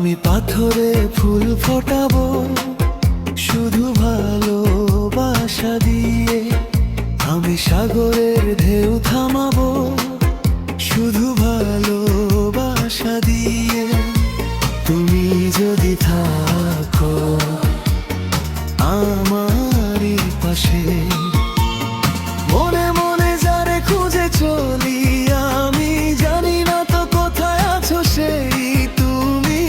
আমি পাথরে ফুল ফোটাবো শুধু ভালোবাসা দিয়ে, আমি সাগরের ঢেউ থামাবো শুধু ভালোবাসা দিয়ে। তুমি যদি থাকো আমারই পাশে, মনে মনে যারে খুঁজে চলি, আমি জানি না তো কোথায় আছো সেই তুমি।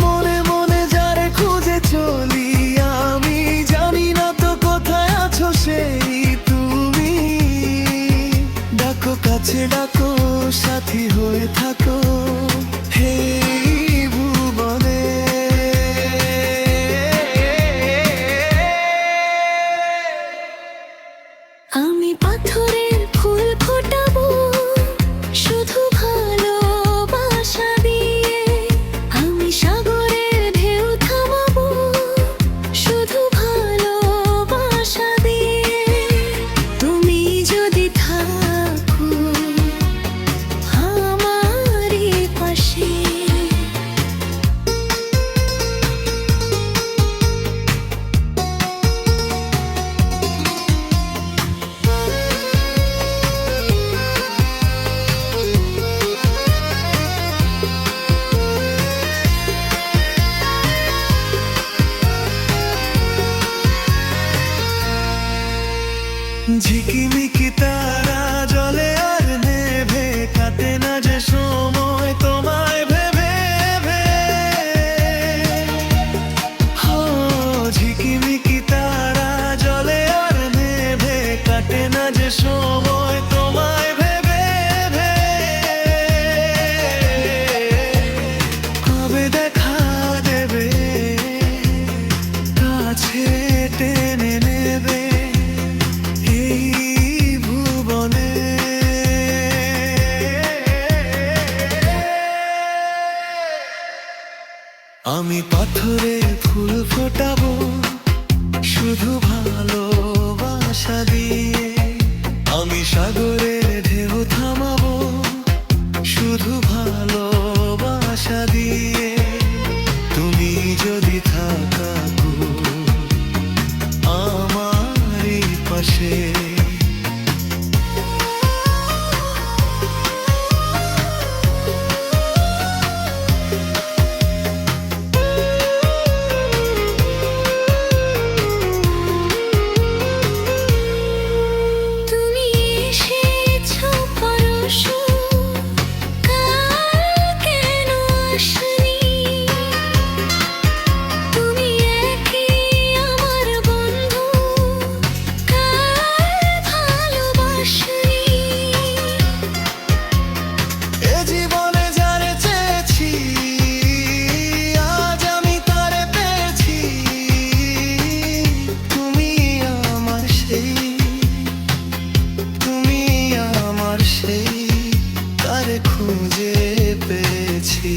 মনে মনে যারে খুঁজে চলি, আমি জানি না তো কোথায় আছো সেই তুমি। ডাকো কাছে ডাকো, সাথী হয়ে থাকো হে ভুবনে। আমি পাথরের ফুল ফোটাবো শুধু ভালোবাসা দিয়ে, আমি সাগরের ঢেউ থামাবো শুধু ভালোবাসা দিয়ে। তুমি যদি থাকো আমারই পাশে, ঝিকিমিকি তারা জলে আর নেভে, কাটে না যে সময় তোমায় ভেবে ভেবে। ঝিকিমিকি তারা জলে আর নেভে, কাটে না যে সময় তোমায় ভেবে ভেবে। কবে দেখা দেবে, কাছে টেনে নেবে এই ভুবনে। আমি পাথরে ফুল ফোটাবো শুধু ভালোবাসা দিয়ে, আমি সাগরের ঢেউ থামাবো শুধু ভালোবাসা দিয়ে। তুমি যদি থাকো আমারই পাশে, তুমি এসেছো পরশু, কাল কেন আসনি? তুমি একই আমার বন্ধু, কাল ভালোবাসনি? এ জীবনে যারে চেয়েছি, আজ আমি তারে পেয়েছি। তুমি আমার সেই, তুমি আমার সেই, তারে খুঁজে পেয়েছি।